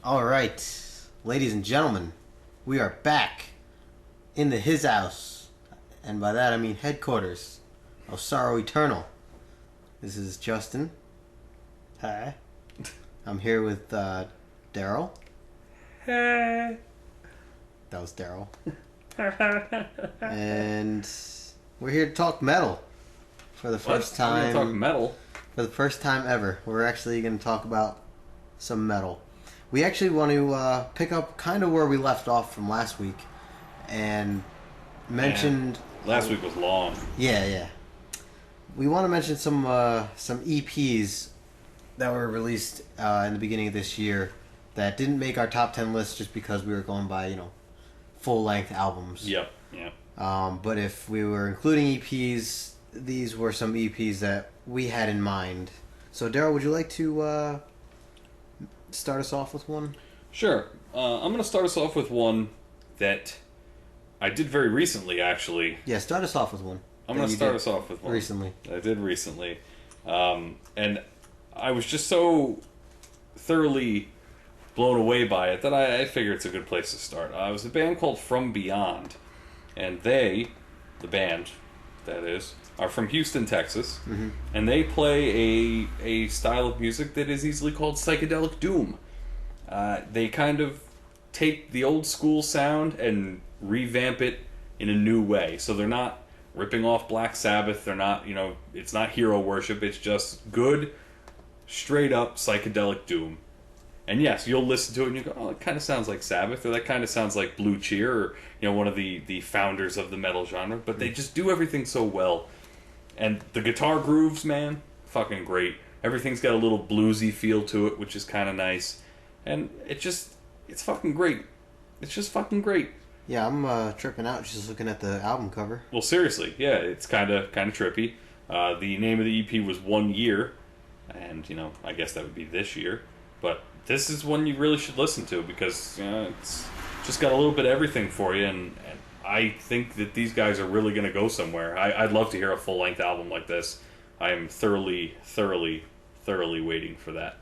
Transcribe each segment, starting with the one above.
All right, ladies and gentlemen, we are back in his house, and by that I mean headquarters of Sorrow Eternal. This is Justin. Hi. I'm here with Daryl. Hey. That was Daryl. And we're here to talk metal for the first time. We're gonna talk metal For the first time ever, we're actually going to talk about some metal. We actually want to pick up kind of where we left off from last week, and mentioned last week was long. Yeah. We want to mention some EPs that were released in the beginning of this year that didn't make our top 10 list just because we were going by full length albums. Yep. But if we were including EPs, these were some EPs that we had in mind. So Daryl, would you like to start us off with one? Sure. I'm going to start us off with one that I did very recently, actually. Yeah, start us off with one. I'm going to start us off with one. Recently. I did recently. And I was just so thoroughly blown away by it that I figured it's a good place to start. It was a band called From Beyond. And they, the band, that is, are from Houston, Texas. Mm-hmm. And they play a style of music that is easily called psychedelic doom. They kind of take the old school sound and revamp it in a new way. So they're not ripping off Black Sabbath. They're not, it's not hero worship. It's just good, straight up psychedelic doom. And yes, you'll listen to it and you go, oh, it kind of sounds like Sabbath, or that kind of sounds like Blue Cheer, or one of the founders of the metal genre. But they just do everything so well. And the guitar grooves, man, fucking great. Everything's got a little bluesy feel to it, which is kind of nice. And it's fucking great. It's just fucking great. Yeah, I'm tripping out just looking at the album cover. Well, seriously, yeah, it's kind of trippy. The name of the EP was 1 Year, and I guess that would be this year. But this is one you really should listen to because it's just got a little bit of everything for you, and I think that these guys are really going to go somewhere. I'd love to hear a full length album like this. I am thoroughly waiting for that.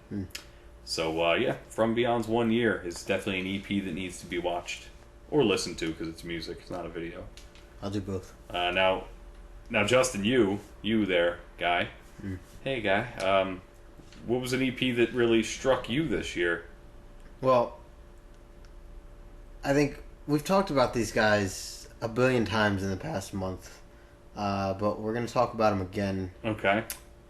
So yeah, From Beyond's 1 Year is definitely an EP that needs to be watched or listened to because it's music. It's not a video. I'll do both. Now, Justin, you there, guy. Hey, guy. What was an EP that really struck you this year? Well, I think we've talked about these guys a billion times in the past month, but we're going to talk about them again. Okay.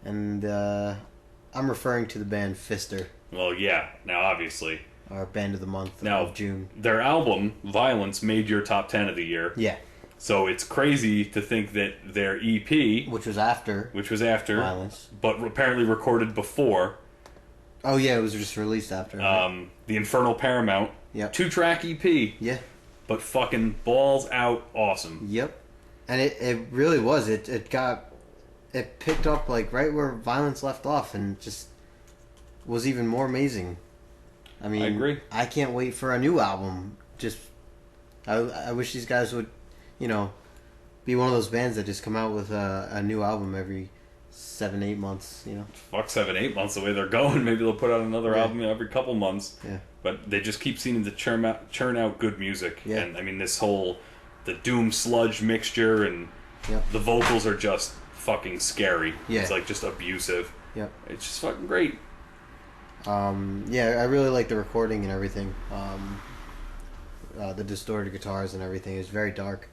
And I'm referring to the band Fister. Well, yeah. Now, obviously. Our band of the month of June. Their album, Violence, made your top 10 of the year. Yeah. So it's crazy to think that their EP... Which was after Violence. But apparently recorded before. Oh, yeah, it was just released after. Right? The Infernal Paramount. Yep. 2-track EP. Yeah. But fucking balls out awesome. Yep. And it really was. It picked up like right where Violence left off and just was even more amazing. I mean, I agree. I can't wait for a new album. I wish these guys would, be one of those bands that just come out with a new album every 7-8 months. Fuck 7-8 months the way they're going. Maybe they'll put out another album every couple months. Yeah. But they just keep seeming to churn out good music. Yeah. And I mean, the doom sludge mixture and the vocals are just fucking scary. Yeah. It's like just abusive. Yep. It's just fucking great. Yeah, I really like the recording and everything. The distorted guitars and everything is very dark.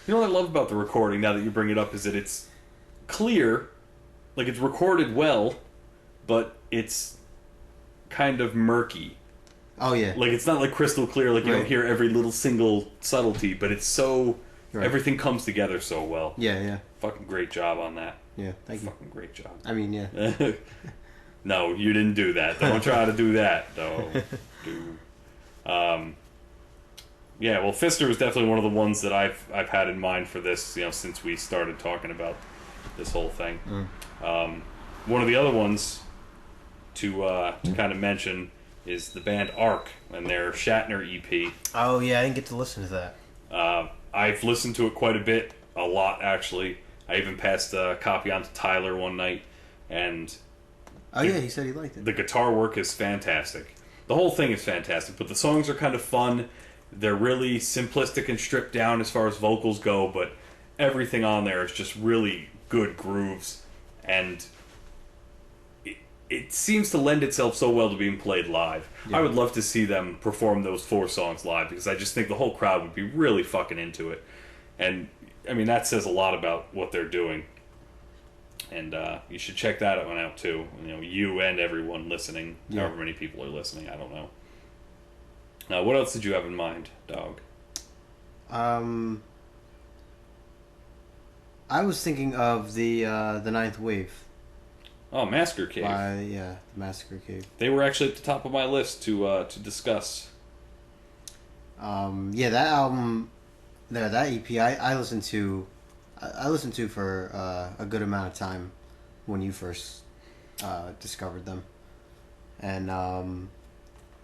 You know what I love about the recording, now that you bring it up, is that it's clear, like it's recorded well, but it's kind of murky. Oh, yeah. Like, it's not like crystal clear, like you don't hear every little single subtlety, but it's so... Right. Everything comes together so well. Yeah. Fucking great job on that. Yeah, thank you. Fucking great job. I mean, yeah. No, you didn't do that. Don't try to do that, though. Yeah, well, Fister was definitely one of the ones that I've had in mind for this, since we started talking about this whole thing. One of the other ones to kind of mention is the band Ark and their Shatner EP. Oh, yeah, I didn't get to listen to that. I've listened to it quite a bit, a lot, actually. I even passed a copy on to Tyler one night, and... Oh, yeah, he said he liked it. The guitar work is fantastic. The whole thing is fantastic, but the songs are kind of fun. They're really simplistic and stripped down as far as vocals go, but everything on there is just really good grooves, and it seems to lend itself so well to being played live. Yeah. I would love to see them perform those 4 songs live, because I just think the whole crowd would be really fucking into it. And, I mean, that says a lot about what they're doing. And you should check that one out, too. You know, you and everyone listening, however many people are listening, I don't know. Now, what else did you have in mind, dog? I was thinking of the Ninth Wave. Oh, Massacre Cave. The Massacre Cave. They were actually at the top of my list to discuss. That album, that EP, I listened to for a good amount of time when you first discovered them, and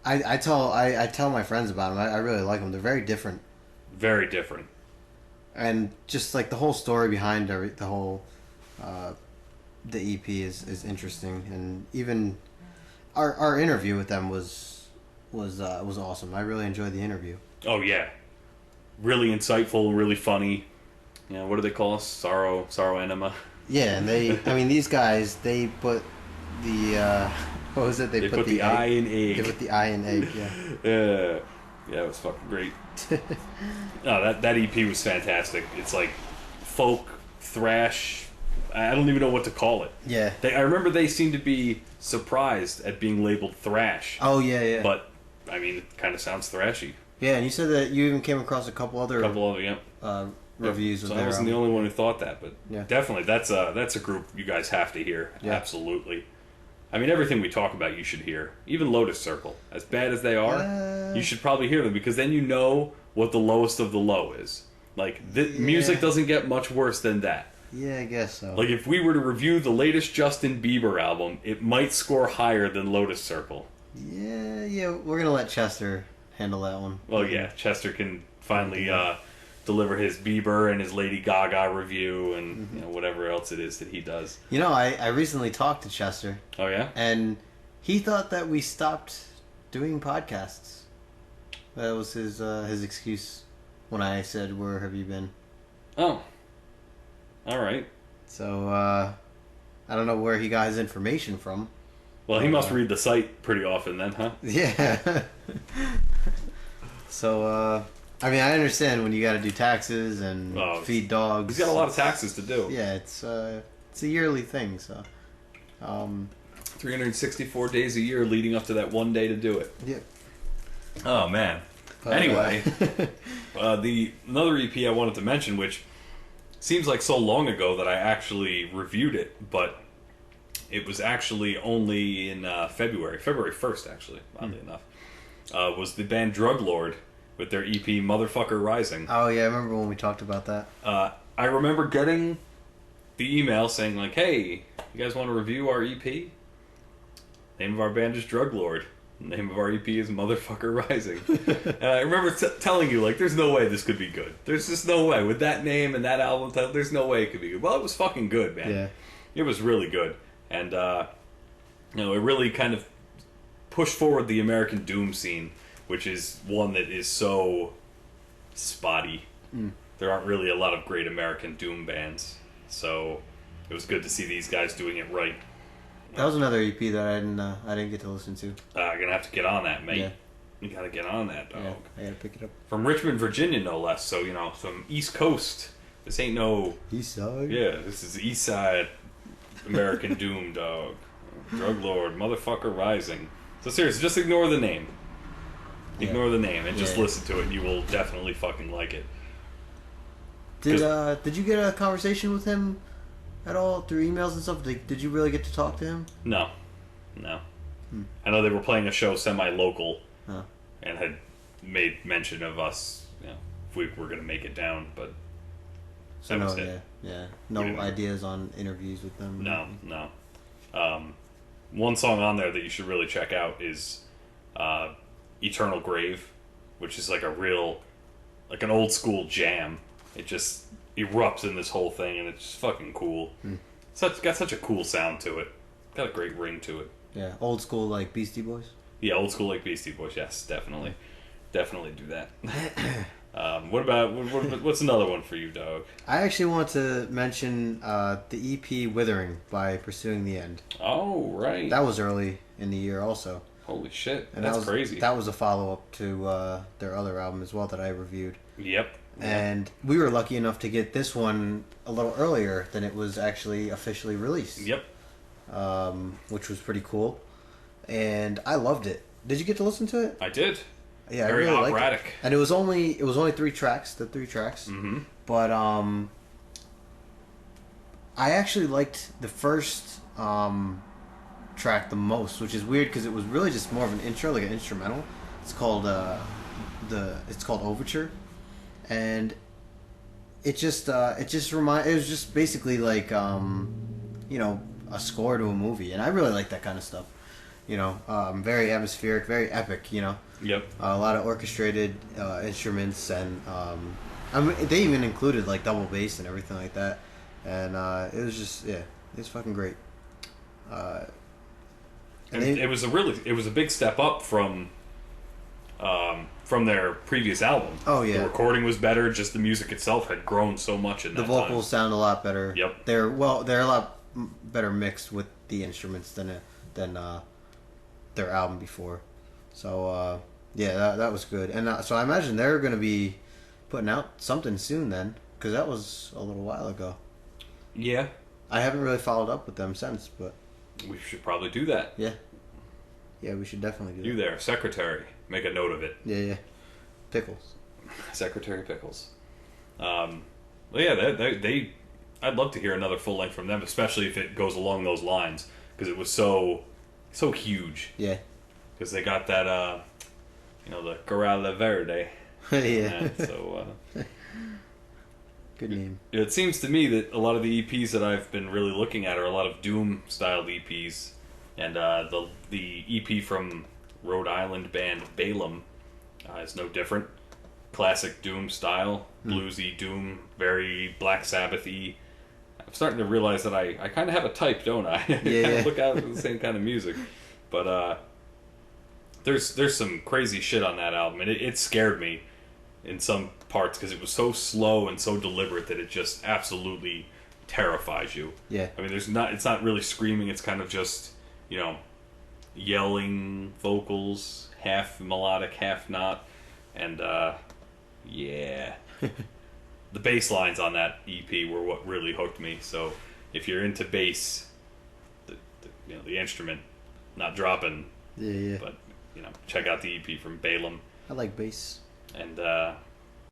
I tell my friends about them. I really like them. They're very different. Very different. And just like the whole story behind the whole. The EP is interesting, and even our interview with them was awesome. I really enjoyed the interview. Oh yeah, really insightful, really funny. You know, what do they call us? Sorrow Enema. Yeah, and these guys, they put the what was it? They put the I in egg. They put the I in egg. Yeah, it was fucking great. No, that EP was fantastic. It's like folk thrash. I don't even know what to call it. Yeah. I remember they seemed to be surprised at being labeled thrash. Oh, yeah. But, I mean, it kind of sounds thrashy. Yeah, and you said that you even came across a couple other reviews of so their I wasn't the only one who thought that, but definitely, that's a group you guys have to hear. Yeah. Absolutely. I mean, everything we talk about you should hear. Even Lotus Circle. As bad as they are, you should probably hear them, because then you know what the lowest of the low is. Like, music doesn't get much worse than that. Yeah, I guess so. Like, if we were to review the latest Justin Bieber album, it might score higher than Lotus Circle. Yeah, we're going to let Chester handle that one. Well, yeah, Chester can finally deliver his Bieber and his Lady Gaga review and you know, whatever else it is that he does. You know, I recently talked to Chester. Oh, yeah? And he thought that we stopped doing podcasts. That was his excuse when I said, "Where have you been?" Oh. All right. So, I don't know where he got his information from. Well, he must read the site pretty often then, huh? Yeah. So, I mean, I understand when you got to do taxes and feed dogs. He's got a lot of taxes to do. Yeah, it's a yearly thing, so. 364 days a year leading up to that one day to do it. Yeah. Oh, man. Anyway, another EP I wanted to mention, which seems like so long ago that I actually reviewed it, but it was actually only in February 1st, actually, oddly enough, was the band Drug Lord with their EP Motherfucker Rising. Oh, yeah, I remember when we talked about that. I remember getting the email saying, like, hey, you guys want to review our EP? Name of our band is Drug Lord. The name of our EP is Motherfucker Rising. And I remember telling you, like, there's no way this could be good. There's just no way. With that name and that album title, there's no way it could be good. Well, it was fucking good, man. Yeah. It was really good. And, it really kind of pushed forward the American Doom scene, which is one that is so spotty. There aren't really a lot of great American Doom bands. So it was good to see these guys doing it right. That was another EP that I didn't get to listen to. You're gonna have to get on that, mate. Yeah. You gotta get on that, dog. Yeah, I gotta pick it up. From Richmond, Virginia, no less. So, some East Coast. This ain't no... East Side? Yeah, this is East Side American Doom, dog. Drug Lord, Motherfucker Rising. So seriously, just ignore the name. Ignore the name and just listen to it and you will definitely fucking like it. Did you get a conversation with him at all through emails and stuff? Did you really get to talk to him? No. I know they were playing a show semi-local and had made mention of us, if we were going to make it down, but that was it. Yeah. No ideas on interviews with them? No. One song on there that you should really check out is Eternal Grave, which is like an old school jam. It just erupts in this whole thing, and it's just fucking cool. It's got such a cool sound to it. Got a great ring to it. Yeah, old school like Beastie Boys? Yeah, old school like Beastie Boys. Yes, definitely do that. What's another one for you, dog? I actually want to mention the EP "Withering" by Pursuing the End. Oh, right. That was early in the year, also. Holy shit, And that's that was, crazy. That was a follow-up to their other album as well that I reviewed. Yep. And we were lucky enough to get this one a little earlier than it was actually officially released. Yep. Which was pretty cool. And I loved it. Did you get to listen to it? I did. Yeah, Very I really operatic. liked it. And it was only 3 tracks, the 3 tracks. Mm-hmm. But I actually liked the first track the most, which is weird because it was really just more of an intro, like an instrumental. It's called Overture, and it was just basically like a score to a movie, and I really like that kind of stuff. Very atmospheric, very epic. Yep. A lot of orchestrated instruments, and they even included like double bass and everything like that. And it was just it's fucking great. It was a big step up from their previous album. Oh yeah, the recording was better. Just the music itself had grown so much in that the vocals sound a lot better. Yep. They're a lot better mixed with the instruments than their album before. So that was good. And so I imagine they're going to be putting out something soon then, because that was a little while ago. Yeah. I haven't really followed up with them since, but we should probably do that. Yeah, we should definitely do that. You there, secretary. Make a note of it. Yeah. Pickles. Secretary Pickles. Well, yeah, they I'd love to hear another full length from them, especially if it goes along those lines, because it was so huge. Yeah. Because they got that, the Corrale Verde. Yeah. So, good name. It seems to me that a lot of the EPs that I've been really looking at are a lot of Doom-styled EPs. And the EP from Rhode Island band Balaam is no different. Classic Doom style, bluesy Doom, very Black Sabbath-y. I'm starting to realize that I kind of have a type, don't I? I kind of look out for the same kind of music. But there's some crazy shit on that album, and it scared me in some parts because it was so slow and so deliberate that it just absolutely terrifies you. Yeah. I mean, it's not really screaming. It's kind of just yelling vocals, half melodic, half not, and yeah. The bass lines on that EP were what really hooked me. So if you're into bass, the instrument, not dropping. Yeah. But check out the EP from Balaam. I like bass. And